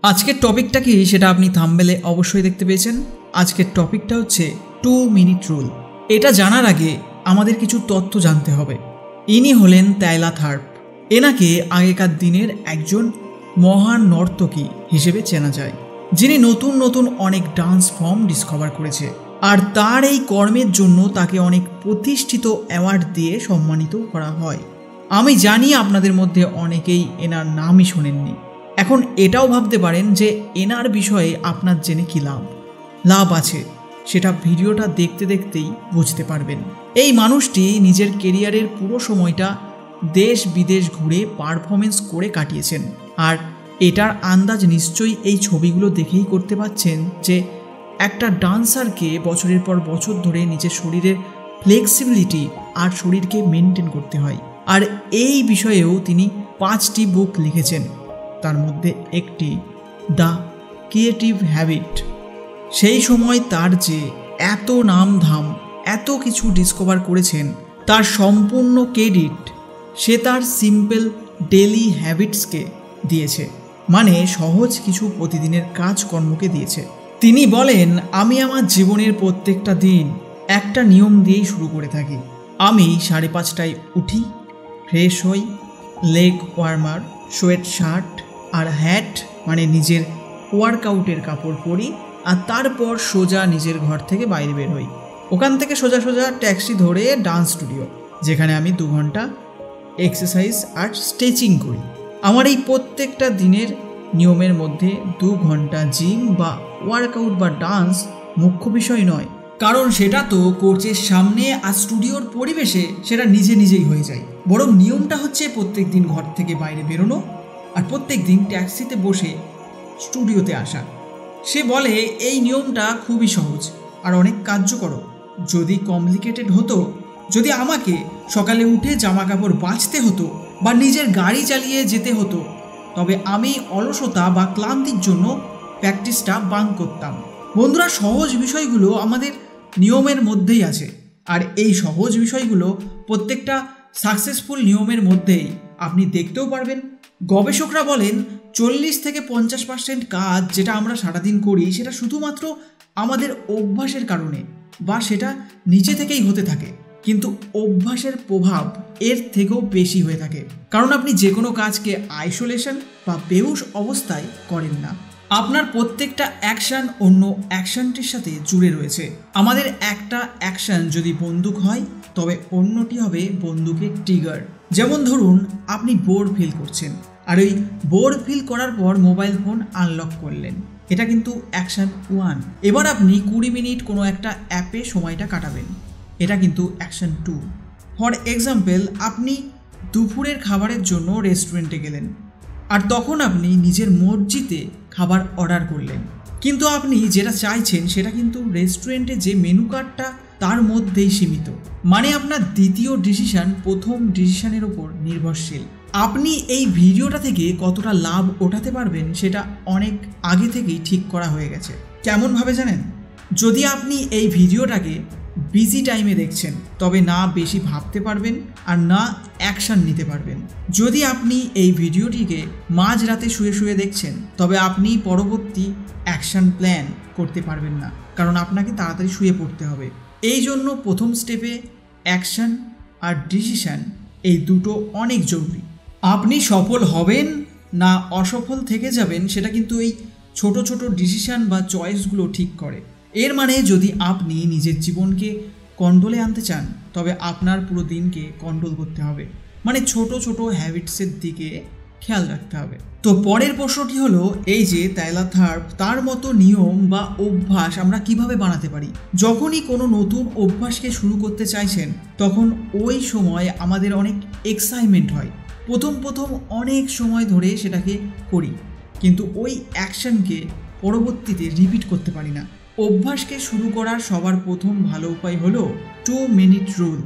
আজকের টপিকটা কি সেটা আপনি থাম্বনেলে অবশ্যই দেখতে পেয়েছেন। আজকের টপিকটা হচ্ছে 2 মিনিট রুল। এটা জানার আগে আমাদের কিছু তথ্য জানতে হবে। ইনি হলেন তাইলা থার্প। এনাকে আগেকার দিনের একজন মহান নর্তকী হিসেবে চেনা যায়, যিনি নতুন নতুন অনেক ডান্স ফর্ম ডিসকভার করেছে। আর তার এই কর্মের জন্য তাকে অনেক প্রতিষ্ঠিত অ্যাওয়ার্ড দিয়ে সম্মানিত করা হয়। আমি জানি আপনাদের মধ্যে অনেকেই এনার নামই শোনেননি। এখন এটাও ভাবতে পারেন যে এনার বিষয়ে আপনার জেনে কী লাভ আছে, সেটা ভিডিওটা দেখতে দেখতেই বুঝতে পারবেন। এই মানুষটি নিজের কেরিয়ারের পুরো সময়টা দেশ বিদেশ ঘুরে পারফরমেন্স করে কাটিয়েছেন। আর এটার আন্দাজ নিশ্চয়ই এই ছবিগুলো দেখেই করতে পারছেন যে একটা ডান্সারকে বছরের পর বছর ধরে নিজের শরীরের ফ্লেক্সিবিলিটি আর শরীরকে মেনটেন করতে হয়। আর এই বিষয়েও তিনি 5টি বুক লিখেছেন, তার মধ্যে একটি দ্য ক্রিয়েটিভ হ্যাবিট। সেই সময় তার যে এত নামধাম, এত কিছু ডিসকভার করেছেন, তার সম্পূর্ণ ক্রেডিট সে তার সিম্পল ডেলি হ্যাবিটসকে দিয়েছে, মানে সহজ কিছু প্রতিদিনের কাজকর্মকে দিয়েছে। তিনি বলেন, আমি আমার জীবনের প্রত্যেকটা দিন একটা নিয়ম দিয়েই শুরু করে থাকি। আমি 5:30টায় উঠি, ফ্রেশ হই, লেগ ওয়ার্মার, সোয়েট শার্ট আর হ্যাট মানে নিজের ওয়ার্কআউটের কাপড় পরি, আর তারপর সোজা নিজের ঘর থেকে বাইরে বের হই। ওখান থেকে সোজা ট্যাক্সি ধরে ডান্স স্টুডিও, যেখানে আমি 2 ঘন্টা এক্সারসাইজ আর স্ট্রেচিং করি। আমার এই প্রত্যেকটা দিনের নিয়মের মধ্যে 2 ঘন্টা জিম বা ওয়ার্কআউট বা ডান্স মুখ্য বিষয় নয়, কারণ সেটা তো কোচের সামনে আর স্টুডিওর পরিবেশে সেটা নিজেই হয়ে যায়। বরং নিয়মটা হচ্ছে প্রত্যেক দিন ঘর থেকে বাইরে বেরোনো আর প্রত্যেক দিন ট্যাক্সিতে বসে স্টুডিওতে আসা। সে বলে এই নিয়মটা খুবই সহজ আর অনেক কার্যকর। যদি কমপ্লিকেটেড হতো, যদি আমাকে সকালে উঠে জামা কাপড় বাছতে হতো বা নিজের গাড়ি চালিয়ে যেতে হতো, তবে আমি অলসতা বা ক্লান্তির জন্য প্র্যাকটিসটা বাঙ্ক করতাম। বন্ধুরা, সহজ বিষয়গুলো আমাদের নিয়মের মধ্যেই আছে। আর এই সহজ বিষয়গুলো প্রত্যেকটা সাকসেসফুল নিয়মের মধ্যেই আপনি দেখতেও পারবেন। গবেষকরা বলেন 40 থেকে 50% কাজ যেটা আমরা সারাদিন করি, সেটা শুধুমাত্র আমাদের অভ্যাসের কারণে বা সেটা নিচে থেকেই হতে থাকে, কিন্তু অভ্যাসের প্রভাব এর থেকেও বেশি হয়ে থাকে। কারণ আপনি যে কোনো কাজকে আইসোলেশন বা বেহুশ অবস্থায় করেন না। আপনার প্রত্যেকটা অ্যাকশান অন্য অ্যাকশানটির সাথে জুড়ে রয়েছে। আমাদের একটা অ্যাকশান যদি বন্দুক হয়, তবে অন্যটি হবে বন্দুকের ট্রিগার। যেমন ধরুন, আপনি বোর ফিল করছেন, আর ওই বোর ফিল করার পর মোবাইল ফোন আনলক করলেন, এটা কিন্তু অ্যাকশান 1। এবার আপনি 20 মিনিট কোনো একটা অ্যাপে সময়টা কাটাবেন, এটা কিন্তু অ্যাকশান 2। ফর এক্সাম্পল, আপনি দুপুরের খাবারের জন্য রেস্টুরেন্টে গেলেন, আর তখন আপনি নিজের মর্জিতে খাবার অর্ডার করলেন, কিন্তু আপনি যেটা চাইছেন সেটা কিন্তু রেস্টুরেন্টে যে মেনু কার্ডটা তার মধ্যেই সীমিত। মানে আপনার দ্বিতীয় ডিসিশন প্রথম ডিসিশনের ওপর নির্ভরশীল। আপনি এই ভিডিওটা থেকে কতটা লাভ ওঠাতে পারবেন সেটা অনেক আগে থেকেই ঠিক করা হয়ে গেছে। কেমনভাবে জানেন? যদি আপনি এই ভিডিওটাকে বিজি টাইমে দেখছেন, তবে না বেশি ভাবতে পারবেন আর না অ্যাকশান নিতে পারবেন। যদি আপনি এই ভিডিওটিকে মাঝরাতে শুয়ে দেখছেন, তবে আপনি পরবর্তী অ্যাকশান প্ল্যান করতে পারবেন না, কারণ আপনাকে তাড়াতাড়ি শুয়ে পড়তে হবে। এই জন্য প্রথম স্টেপে অ্যাকশান আর ডিসিশান এই দুটো অনেক জরুরি। আপনি সফল হবেন না অসফল থেকে যাবেন, সেটা কিন্তু এই ছোট ডিসিশান বা চয়েসগুলো ঠিক করে। এর মানে যদি আপনি নিজের জীবনকে কন্ট্রোলে আনতে চান, তবে আপনার পুরো দিনকে কন্ট্রোল করতে হবে, মানে ছোট হ্যাবিটসের দিকে খেয়াল রাখতে হবে। তো পরের প্রশ্নটি হলো, এই যে তাইলা থার্প, তার মতো নিয়ম বা অভ্যাস আমরা কিভাবে বানাতে পারি? যখনই কোনো নতুন অভ্যাসকে শুরু করতে চাইছেন, তখন ওই সময় আমাদের অনেক এক্সাইটমেন্ট হয়। প্রথম অনেক সময় ধরে সেটাকে করি, কিন্তু ওই অ্যাকশনকে পরবর্তীতে রিপিট করতে পারি না। অভ্যাসকে শুরু করার সবার প্রথম ভালো উপায় হলো 2 মিনিট রুল।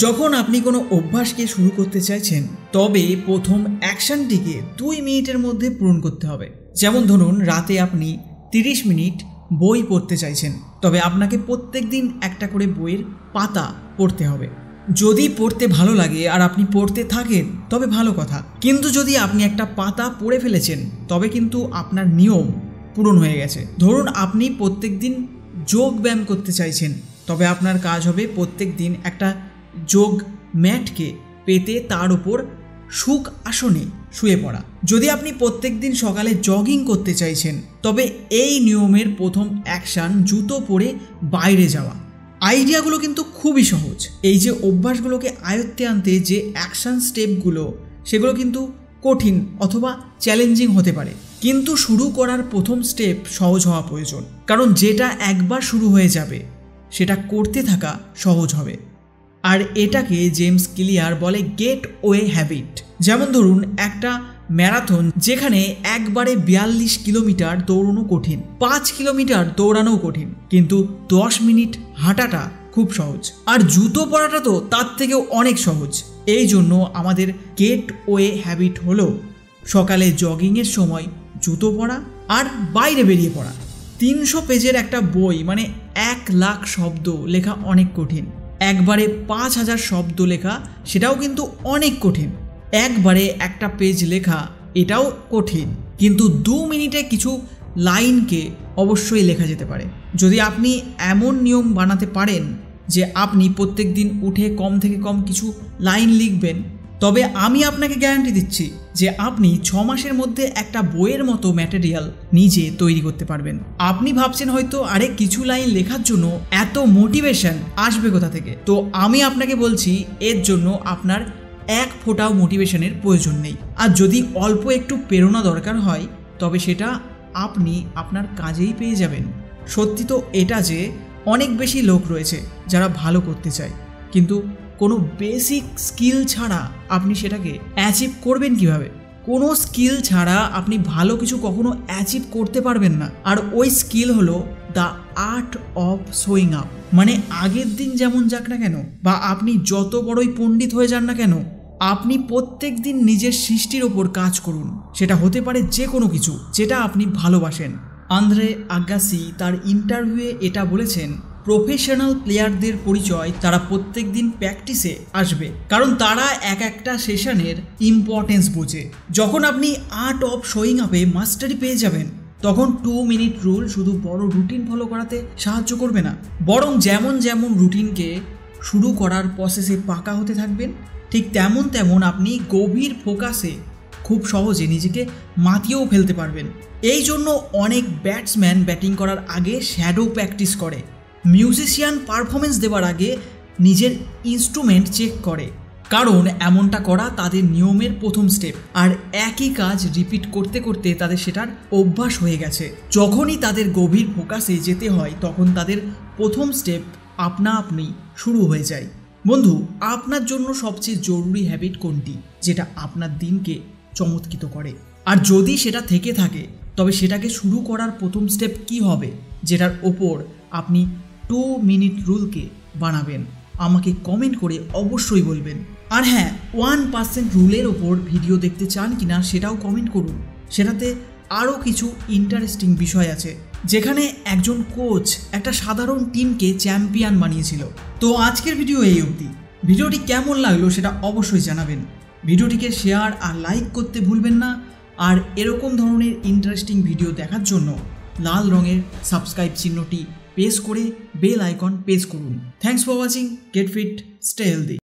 যখন আপনি কোনো অভ্যাসকে শুরু করতে চাইছেন, তবে প্রথম অ্যাকশনটিকে 2 মিনিটের মধ্যে পূরণ করতে হবে। যেমন ধরুন, রাতে আপনি 30 মিনিট বই পড়তে চাইছেন, তবে আপনাকে প্রত্যেক দিন একটা করে বইয়ের পাতা পড়তে হবে। যদি পড়তে ভালো লাগে আর আপনি পড়তে থাকেন তবে ভালো কথা, কিন্তু যদি আপনি একটা পাতা পড়ে ফেলেছেন তবে কিন্তু আপনার নিয়ম পূরণ হয়ে গেছে। ধরুন আপনি প্রত্যেক দিন যোগ ব্যায়াম করতে চাইছেন, তবে আপনার কাজ হবে প্রত্যেক দিন একটা যোগ ম্যাটকে পেতে তার উপর সুখ আসনে শুয়ে পড়া। যদি আপনি প্রত্যেক দিন সকালে জগিং করতে চাইছেন তবে এই নিয়মের প্রথম অ্যাকশান জুতো পরে বাইরে যাওয়া। আইডিয়াগুলো কিন্তু খুবই সহজ। এই যে অভ্যাসগুলোকে আয়ত্তে আনতে যে অ্যাকশান স্টেপগুলো সেগুলো কিন্তু কঠিন অথবা চ্যালেঞ্জিং হতে পারে, কিন্তু শুরু করার প্রথম স্টেপ সহজ হওয়া প্রয়োজন, কারণ যেটা একবার শুরু হয়ে যাবে সেটা করতে থাকা সহজ হবে। আর এটাকে জেমস ক্লিয়ার বলে গেট ওয়ে হ্যাবিট। যেমন ধরুন একটা ম্যারাথন যেখানে একবারে 42 কিলোমিটার দৌড়ানো কঠিন, 5 কিলোমিটার দৌড়ানোও কঠিন, কিন্তু 10 মিনিট হাঁটাটা খুব সহজ। আর জুতো পরাটা তো তার থেকেও অনেক সহজ। এই জন্য আমাদের গেট ওয়ে হ্যাবিট হলো সকালে জগিংয়ের সময় জুতো পরা আর বাইরে বেরিয়ে পড়া। 300 পেজের একটা বই মানে 1 লাখ শব্দ লেখা অনেক কঠিন, একবারে 5000 শব্দ লেখা সেটাও কিন্তু অনেক কঠিন, একবারে একটা পেজ লেখা এটাও কঠিন, কিন্তু 2 মিনিটে কিছু লাইনকে অবশ্যই লেখা যেতে পারে। যদি আপনি এমন নিয়ম বানাতে পারেন যে আপনি প্রত্যেক দিন উঠে কম থেকে কম কিছু লাইন লিখবেন, তবে আমি আপনাকে গ্যারান্টি দিচ্ছি যে আপনি 6 মাসের মধ্যে একটা বইয়ের মতো ম্যাটেরিয়াল নিজে তৈরি করতে পারবেন। আপনি ভাবছেন হয়তো আরে কিছু লাইন লেখার জন্য এত মোটিভেশন আসবে কোথা থেকে? তো আমি আপনাকে বলছি এর জন্য আপনার এক ফোঁটাও মোটিভেশনের প্রয়োজন নেই। আর যদি অল্প একটু প্রেরণা দরকার হয় তবে সেটা আপনি আপনার কাজেই পেয়ে যাবেন। সত্যি তো এটা যে অনেক বেশি লোক রয়েছে যারা ভালো করতে চায়, কিন্তু কোনো বেসিক স্কিল ছাড়া আপনি সেটাকে অ্যাচিভ করবেন কিভাবে? কোনো স্কিল ছাড়া আপনি ভালো কিছু কখনো অ্যাচিভ করতে পারবেন না। আর ওই স্কিল হলো the art of showing up. মানে আগের দিন যেমন যাক না কেন, বা আপনি যত বড়ই পণ্ডিত হয়ে যান না কেন, আপনি প্রত্যেক দিন নিজের সৃষ্টির ওপর কাজ করুন। সেটা হতে পারে যে কোনো কিছু যেটা আপনি ভালোবাসেন। আন্দ্রে আগাসি তার ইন্টারভিউয়ে এটা বলেছেন, প্রফেশনাল প্লেয়ারদের পরিচয় তারা প্রত্যেক দিন প্র্যাকটিসে আসবে, কারণ তারা এক একটা সেশনের ইম্পর্টেন্স বোঝে। যখন আপনি আর্ট অফ শোয়িং আপে মাস্টারি পেয়ে যাবেন তখন 2 মিনিট রুল শুধু বড় রুটিন ফলো করাতে সাহায্য করবে না, বরং যেমন যেমন রুটিনকে শুরু করার প্রসেসে পাকা হতে থাকবেন ঠিক তেমন তেমন আপনি গভীর ফোকাসে খুব সহজে নিজেকে মাতিয়েও ফেলতে পারবেন। এই জন্য অনেক ব্যাটসম্যান ব্যাটিং করার আগে শ্যাডো প্র্যাকটিস করে, মিউজিশিয়ান পারফরমেন্স দেওয়ার আগে নিজের ইনস্ট্রুমেন্ট চেক করে, কারণ এমনটা করা তাদের নিয়মের প্রথম স্টেপ। আর একই কাজ রিপিট করতে করতে তাদের সেটার অভ্যাস হয়ে গেছে। যখনই তাদের গভীর ফোকাসে যেতে হয় তখন তাদের প্রথম স্টেপ আপনা আপনি শুরু হয়ে যায়। বন্ধু, আপনার জন্য সবচেয়ে জরুরি হ্যাবিট কোনটি যেটা আপনার দিনকে চমৎকৃত করে? আর যদি সেটা থেকে থাকে তবে সেটাকে শুরু করার প্রথম স্টেপ কি হবে যেটার ওপর আপনি 2 মিনিট রুলকে বানাবেন? আমাকে কমেন্ট করে অবশ্যই বলবেন। আর হ্যাঁ, 1% রুলের ওপর ভিডিও দেখতে চান কিনা সেটাও কমেন্ট করুন। সেটাতে আরও কিছু ইন্টারেস্টিং বিষয় আছে, যেখানে একজন কোচ একটা সাধারণ টিমকে চ্যাম্পিয়ন বানিয়েছিল। তো আজকের ভিডিও এই অবধি। ভিডিওটি কেমন লাগলো সেটা অবশ্যই জানাবেন। ভিডিওটিকে শেয়ার আর লাইক করতে ভুলবেন না। আর এরকম ধরনের ইন্টারেস্টিং ভিডিও দেখার জন্য লাল রঙের সাবস্ক্রাইব চিহ্নটি প্রেস করে বেল আইকন প্রেস করুন। Thanks for watching. Get fit, stay healthy.